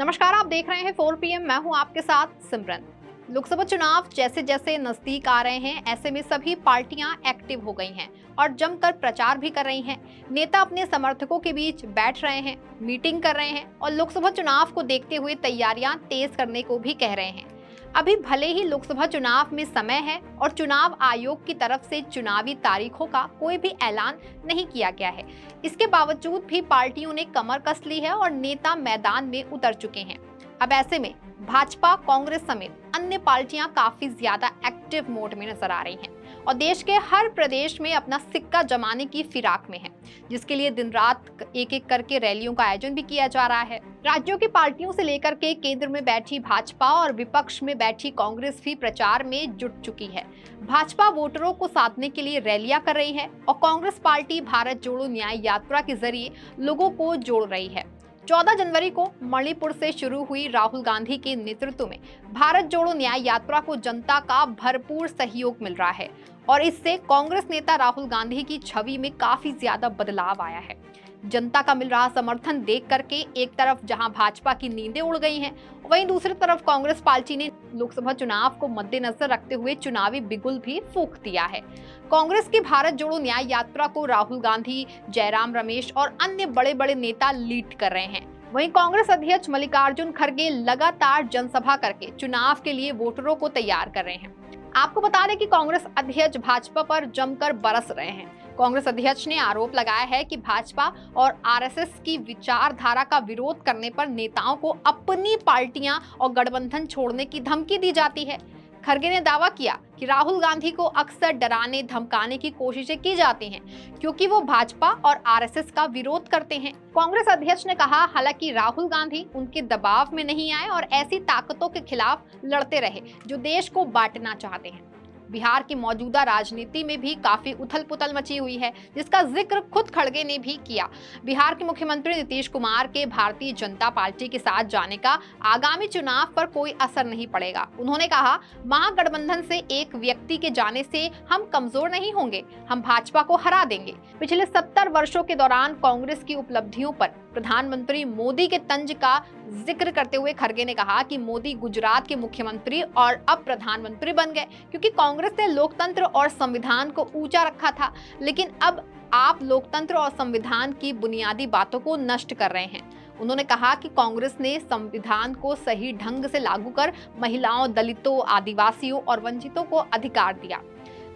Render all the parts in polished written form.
नमस्कार, आप देख रहे हैं 4 PM। मैं हूं आपके साथ सिमरन। लोकसभा चुनाव जैसे जैसे नजदीक आ रहे हैं, ऐसे में सभी पार्टियां एक्टिव हो गई हैं और जमकर प्रचार भी कर रही हैं। नेता अपने समर्थकों के बीच बैठ रहे हैं, मीटिंग कर रहे हैं और लोकसभा चुनाव को देखते हुए तैयारियां तेज करने को भी कह रहे हैं। अभी भले ही लोकसभा चुनाव में समय है और चुनाव आयोग की तरफ से चुनावी तारीखों का कोई भी ऐलान नहीं किया गया है, इसके बावजूद भी पार्टियों ने कमर कस ली है और नेता मैदान में उतर चुके हैं। अब ऐसे में भाजपा, कांग्रेस समेत अन्य पार्टियां काफी ज्यादा एक्टिव मोड में नजर आ रही हैं और देश के हर प्रदेश में अपना सिक्का जमाने की फिराक में है, जिसके लिए दिन रात एक एक करके रैलियों का आयोजन भी किया जा रहा है। राज्यों की पार्टियों से लेकर के केंद्र में बैठी भाजपा और विपक्ष में बैठी कांग्रेस भी प्रचार में जुट चुकी है। भाजपा वोटरों को साधने के लिए रैलियां कर रही है और कांग्रेस पार्टी भारत जोड़ो न्याय यात्रा के जरिए लोगों को जोड़ रही है। 14 जनवरी को मणिपुर से शुरू हुई राहुल गांधी के नेतृत्व में भारत जोड़ो न्याय यात्रा को जनता का भरपूर सहयोग मिल रहा है और इससे कांग्रेस नेता राहुल गांधी की छवि में काफी ज्यादा बदलाव आया है। जनता का मिल रहा समर्थन देख करके एक तरफ जहां भाजपा की नींदें उड़ गई हैं, वहीं दूसरी तरफ कांग्रेस पार्टी ने लोकसभा चुनाव को मद्देनजर रखते हुए चुनावी बिगुल भी फूंक दिया है। कांग्रेस की भारत जोड़ो न्याय यात्रा को राहुल गांधी, जयराम रमेश और अन्य बड़े बड़े नेता लीड कर रहे हैं। वहीं कांग्रेस अध्यक्ष मल्लिकार्जुन खड़गे लगातार जनसभा करके चुनाव के लिए वोटरों को तैयार कर रहे हैं। आपको बता दें कि कांग्रेस अध्यक्ष भाजपा पर जमकर बरस रहे हैं। कांग्रेस अध्यक्ष ने आरोप लगाया है कि भाजपा और आरएसएस की विचारधारा का विरोध करने पर नेताओं को अपनी पार्टियां और गठबंधन छोड़ने की धमकी दी जाती है। खड़गे ने दावा किया कि राहुल गांधी को अक्सर डराने धमकाने की कोशिशें की जाती हैं, क्योंकि वो भाजपा और आरएसएस का विरोध करते हैं। कांग्रेस अध्यक्ष ने कहा, हालांकि राहुल गांधी उनके दबाव में नहीं आए और ऐसी ताकतों के खिलाफ लड़ते रहे जो देश को बांटना चाहते हैं। बिहार की मौजूदा राजनीति में भी काफी उथल पुथल मची हुई है, जिसका जिक्र खुद खड़गे ने भी किया। बिहार के मुख्यमंत्री नीतीश कुमार के भारतीय जनता पार्टी के साथ जाने का आगामी चुनाव पर कोई असर नहीं पड़ेगा। उन्होंने कहा, महागठबंधन से एक व्यक्ति के जाने से हम कमजोर नहीं होंगे, हम भाजपा को हरा देंगे। पिछले 70 वर्षों के दौरान कांग्रेस की उपलब्धियों पर प्रधानमंत्री मोदी के तंज का जिक्र करते हुए खड़गे ने कहा कि मोदी गुजरात के मुख्यमंत्री और अब प्रधानमंत्री बन गए, क्योंकि कांग्रेस ने लोकतंत्र और संविधान को ऊंचा रखा था, लेकिन अब आप लोकतंत्र और संविधान की बुनियादी बातों को नष्ट कर रहे हैं। उन्होंने कहा कि कांग्रेस ने संविधान को सही ढंग से लागू कर महिलाओं, दलितों, आदिवासियों और वंचितों को अधिकार दिया।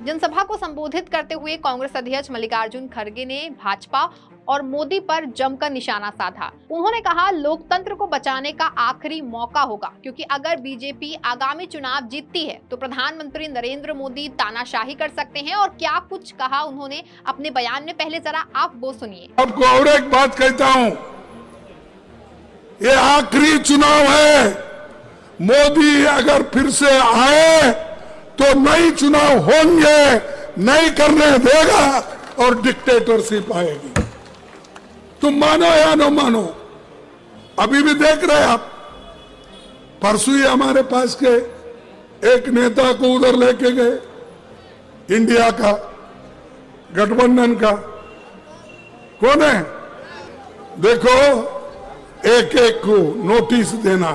जनसभा को संबोधित करते हुए कांग्रेस अध्यक्ष मल्लिकार्जुन खड़गे ने भाजपा और मोदी पर जमकर निशाना साधा। उन्होंने कहा, लोकतंत्र को बचाने का आखिरी मौका होगा, क्योंकि अगर बीजेपी आगामी चुनाव जीतती है तो प्रधानमंत्री नरेंद्र मोदी तानाशाही कर सकते हैं। और क्या कुछ कहा उन्होंने अपने बयान में, पहले जरा आप वो सुनिए। आपको और एक बात कहता हूं, ये आखिरी चुनाव है। मोदी अगर फिर से आए तो नई चुनाव होंगे, नहीं करने देगा और डिक्टेटरशिप आएगी। तुम मानो या न मानो, अभी भी देख रहे आप, परसों ही हमारे पास के एक नेता को उधर लेके गए, इंडिया का गठबंधन का। कौन है? देखो, एक एक को नोटिस देना,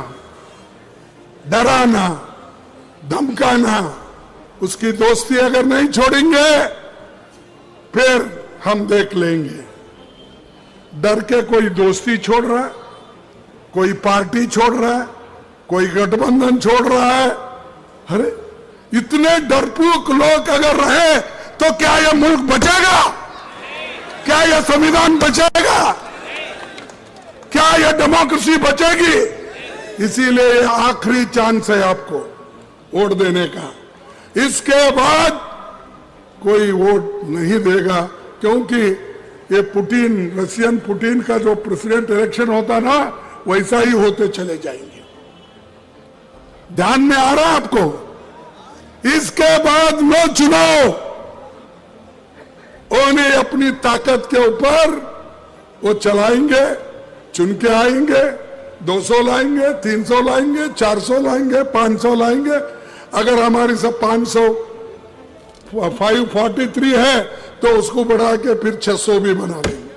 डराना, धमकाना, उसकी दोस्ती अगर नहीं छोड़ेंगे फिर हम देख लेंगे। डर के कोई दोस्ती छोड़ रहा है, कोई पार्टी छोड़ रहा है, कोई गठबंधन छोड़ रहा है। अरे इतने डरपोक लोग अगर रहे तो क्या यह मुल्क बचेगा? क्या यह संविधान बचेगा? क्या यह डेमोक्रेसी बचेगी? इसीलिए आखिरी चांस है आपको वोट देने का। इसके बाद कोई वोट नहीं देगा, क्योंकि ये पुतिन, रशियन पुतिन का जो प्रेसिडेंट इलेक्शन होता ना, वैसा ही होते चले जाएंगे। ध्यान में आ रहा है आपको? इसके बाद नो चुनाव, उन्हें अपनी ताकत के ऊपर वो चलाएंगे, चुन के आएंगे, 200 लाएंगे, 300 लाएंगे, 400 लाएंगे, 500 लाएंगे। अगर हमारी सब 543 है तो उसको बढ़ा के फिर 600 भी बना देंगे।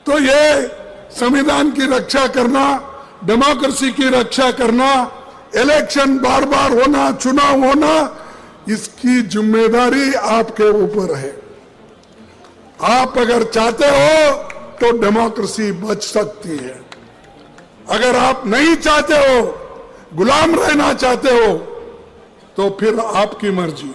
तो ये संविधान की रक्षा करना, डेमोक्रेसी की रक्षा करना, इलेक्शन बार बार होना, चुनाव होना, इसकी जिम्मेदारी आपके ऊपर है। आप अगर चाहते हो तो डेमोक्रेसी बच सकती है। अगर आप नहीं चाहते हो, गुलाम रहना चाहते हो, तो फिर आपकी मर्जी।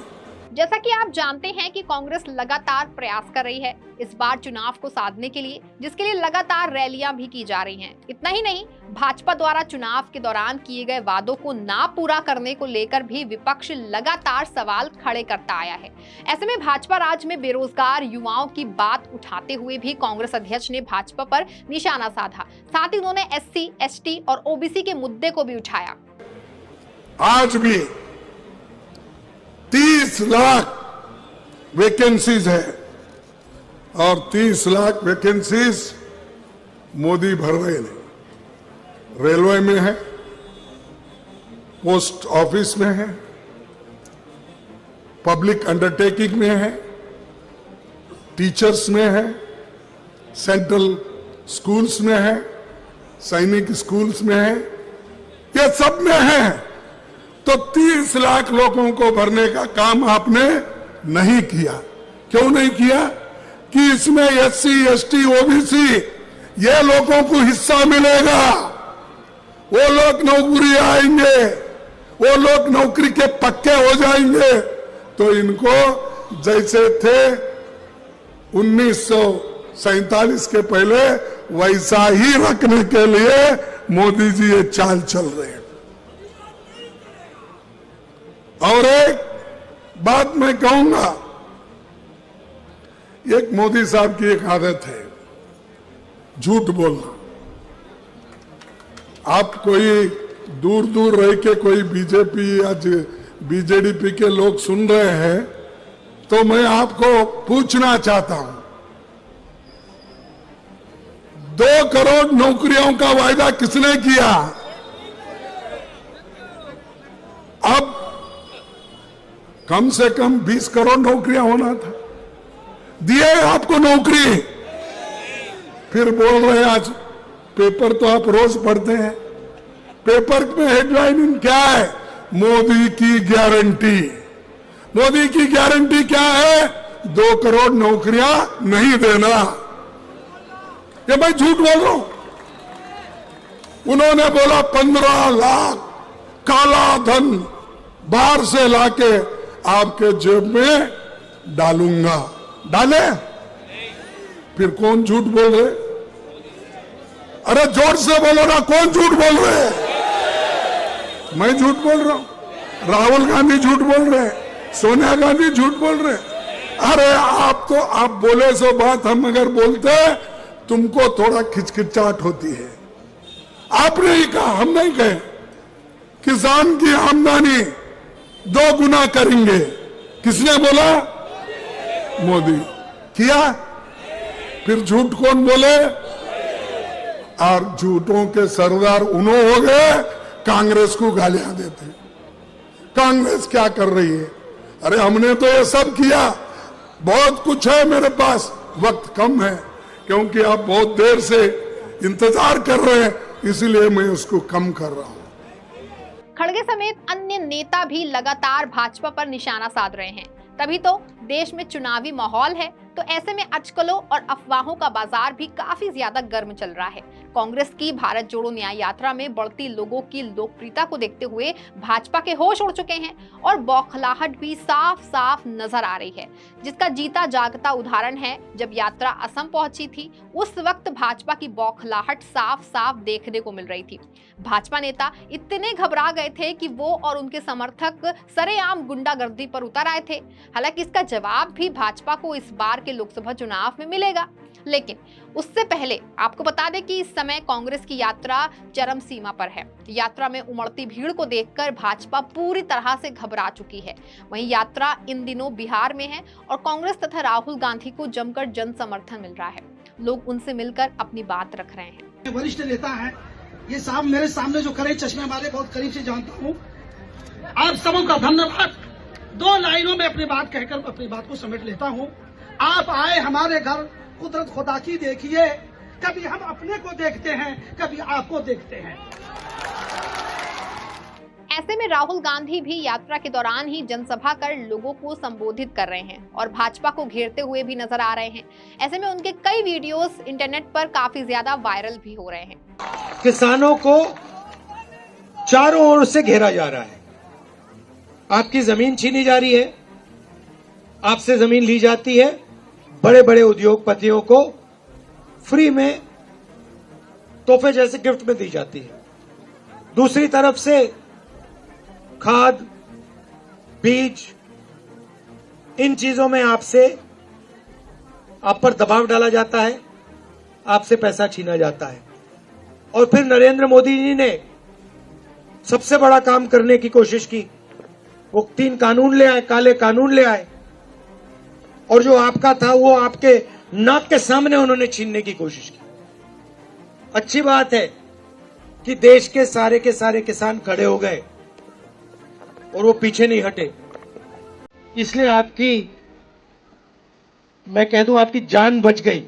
जैसा कि आप जानते हैं कि कांग्रेस लगातार प्रयास कर रही है इस बार चुनाव को साधने के लिए, जिसके लिए लगातार रैलियां भी की जा रही हैं। इतना ही नहीं, भाजपा द्वारा चुनाव के दौरान किए गए वादों को ना पूरा करने को लेकर भी विपक्ष लगातार सवाल खड़े करता आया है। ऐसे में भाजपा राज्य में बेरोजगार युवाओं की बात उठाते हुए भी कांग्रेस अध्यक्ष ने भाजपा पर निशाना साधा। साथ ही उन्होंने SC, ST और OBC के मुद्दे को भी उठाया। आज भी 30 लाख वैकेंसीज है और 30 लाख वैकेंसीज मोदी भर रहे नहीं। रेलवे में है, पोस्ट ऑफिस में है, पब्लिक अंडरटेकिंग में है, टीचर्स में है, सेंट्रल स्कूल्स में है, सैनिक स्कूल्स में है, ये सब में है। तो 30 लाख लोगों को भरने का काम आपने नहीं किया। क्यों नहीं किया? कि इसमें SC, ST, OBC ये लोगों को हिस्सा मिलेगा, वो लोग नौकरी आएंगे, वो लोग नौकरी के पक्के हो जाएंगे। तो इनको जैसे थे 1947 के पहले वैसा ही रखने के लिए मोदी जी ये चाल चल रहे हैं। और एक बात मैं कहूंगा, एक मोदी साहब की एक आदत है झूठ बोलना। आप कोई दूर दूर रह के कोई बीजेपी या BJP के लोग सुन रहे हैं, तो मैं आपको पूछना चाहता हूं, 2 करोड़ नौकरियों का वायदा किसने किया? अब कम से कम 20 करोड़ नौकरियां होना था। दिए आपको नौकरी, फिर बोल रहे हैं आज पेपर तो आप रोज पढ़ते हैं, पेपर में हेडलाइन क्या है? मोदी की गारंटी। मोदी की गारंटी क्या है? 2 करोड़ नौकरियां नहीं देना। ये मैं झूठ बोल रहा हूं? उन्होंने बोला 15 लाख काला धन बाहर से लाके आपके जेब में डालूंगा। डाले? फिर कौन झूठ बोल रहे? अरे जोर से बोलो ना, कौन झूठ बोल रहे? मैं झूठ बोल रहा हूं, राहुल गांधी झूठ बोल रहे, सोनिया गांधी झूठ बोल रहे। अरे आप बोले सो बात, हम अगर बोलते तुमको थोड़ा खिचखिचाहट होती है। आपने ही कहा, हम नहीं कहे। किसान की आमदनी 2 गुना करेंगे, किसने बोला? मोदी। किया? फिर झूठ कौन बोले? और झूठों के सरदार उन्हों हो गए, कांग्रेस को गालियां देते। कांग्रेस क्या कर रही है? अरे हमने तो ये सब किया, बहुत कुछ है मेरे पास, वक्त कम है क्योंकि आप बहुत देर से इंतजार कर रहे हैं, इसलिए मैं उसको कम कर रहा हूं। खड़गे समेत अन्य नेता भी लगातार भाजपा पर निशाना साध रहे हैं। तभी तो देश में चुनावी माहौल है, तो ऐसे में अटकलों और अफवाहों का बाजार भी काफी ज्यादा गर्म चल रहा है। कांग्रेस की भारत जोड़ो न्याय यात्रा में बढ़ती लोगों की लोकप्रियता को देखते हुए भाजपा के होश उड़ चुके हैं और बौखलाहट भी साफ साफ नजर आ रही है, जिसका जीता जागता उदाहरण है जब यात्रा असम पहुंची थी। उस वक्त भाजपा की बौखलाहट साफ साफ देखने को मिल रही थी। भाजपा नेता इतने घबरा गए थे कि वो और उनके समर्थक सरेआम गुंडागर्दी पर उतर आए थे। हालांकि इसका जवाब भी भाजपा को इस बार के लोकसभा चुनाव में मिलेगा, लेकिन उससे पहले आपको बता दें कि इस समय कांग्रेस की यात्रा चरम सीमा पर है। यात्रा में उमड़ती भीड़ को देखकर भाजपा पूरी तरह से घबरा चुकी है। वहीं यात्रा इन दिनों बिहार में है और कांग्रेस तथा राहुल गांधी को जमकर जन समर्थन मिल रहा है। लोग उनसे मिलकर अपनी बात रख रहे हैं। वरिष्ठ नेता है ये साहब, मेरे सामने जो खड़े चश्मे वाले, बहुत करीब से जानता हूँ। आप सबों का धन्यवाद। 2 लाइनों में अपनी बात कहकर अपनी बात को समेट लेता हूँ। आप आए हमारे घर, कुदरत खुदा की देखिए, कभी हम अपने को देखते हैं, कभी आपको देखते हैं। ऐसे में राहुल गांधी भी यात्रा के दौरान ही जनसभा कर लोगों को संबोधित कर रहे हैं और भाजपा को घेरते हुए भी नजर आ रहे हैं। ऐसे में उनके कई वीडियोस इंटरनेट पर काफी ज्यादा वायरल भी हो रहे हैं। किसानों को चारों ओर से घेरा जा रहा है, आपकी जमीन छीनी जा रही है, आपसे जमीन ली जाती है, बड़े बड़े उद्योगपतियों को फ्री में तोहफे जैसे गिफ्ट में दी जाती है। दूसरी तरफ से खाद, बीज, इन चीजों में आप पर दबाव डाला जाता है, आपसे पैसा छीना जाता है। और फिर नरेंद्र मोदी जी ने सबसे बड़ा काम करने की कोशिश की, वो 3 कानून ले आए, काले कानून ले आए, और जो आपका था वो आपके नाक के सामने उन्होंने छीनने की कोशिश की। अच्छी बात है कि देश के सारे किसान खड़े हो गए और वो पीछे नहीं हटे, इसलिए मैं कह दूं आपकी जान बच गई,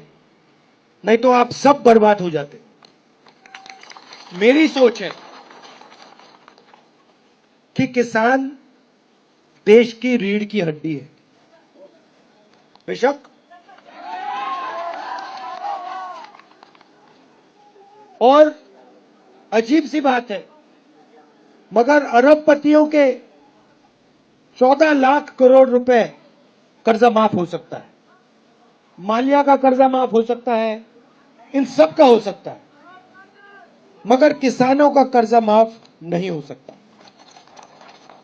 नहीं तो आप सब बर्बाद हो जाते। मेरी सोच है कि किसान देश की रीढ़ की हड्डी है। बेशक और अजीब सी बात है, मगर अरबपतियों के 14 लाख करोड़ रुपए कर्जा माफ हो सकता है, माल्या का कर्जा माफ हो सकता है, इन सब का हो सकता है, मगर किसानों का कर्जा माफ नहीं हो सकता।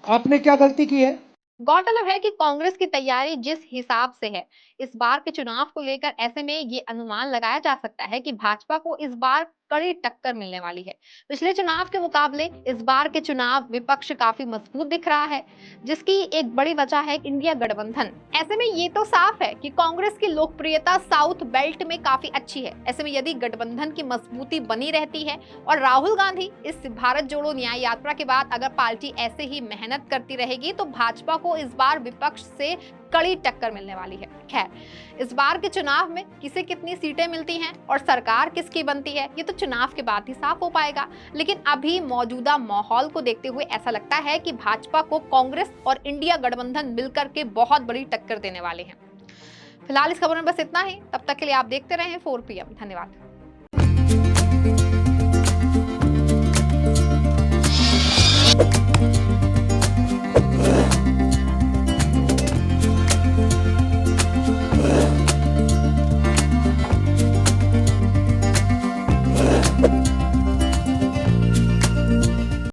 आपने क्या गलती की है? गौरतलब है कि कांग्रेस की तैयारी जिस हिसाब से है इस बार के चुनाव को लेकर, ऐसे में ये अनुमान लगाया जा सकता है कि भाजपा को इस बार कड़ी टक्कर मिलने वाली है। पिछले चुनाव के मुकाबले इस बार के चुनाव विपक्ष काफी मजबूत दिख रहा है, जिसकी एक बड़ी वजह है इंडिया गठबंधन। ऐसे में ये तो साफ है कि कांग्रेस की लोकप्रियता साउथ बेल्ट में काफी अच्छी है। ऐसे में यदि गठबंधन की मजबूती बनी रहती है और राहुल गांधी इस भारत जोड़ो न्याय यात्रा के बाद अगर पार्टी ऐसे ही मेहनत करती रहेगी तो भाजपा को इस बार विपक्ष से कड़ी टक्कर मिलने वाली है। खैर, इस बार के चुनाव में किसे कितनी सीटें मिलती हैं और सरकार किसकी बनती है, ये तो चुनाव के बाद ही साफ हो पाएगा। लेकिन अभी मौजूदा माहौल को देखते हुए ऐसा लगता है कि भाजपा को कांग्रेस और इंडिया गठबंधन मिलकर के बहुत बड़ी टक्कर देने वाले हैं। फिलहाल इस खबर में बस इतना ही। तब तक के लिए आप देखते रहें 4 PM। धन्यवाद।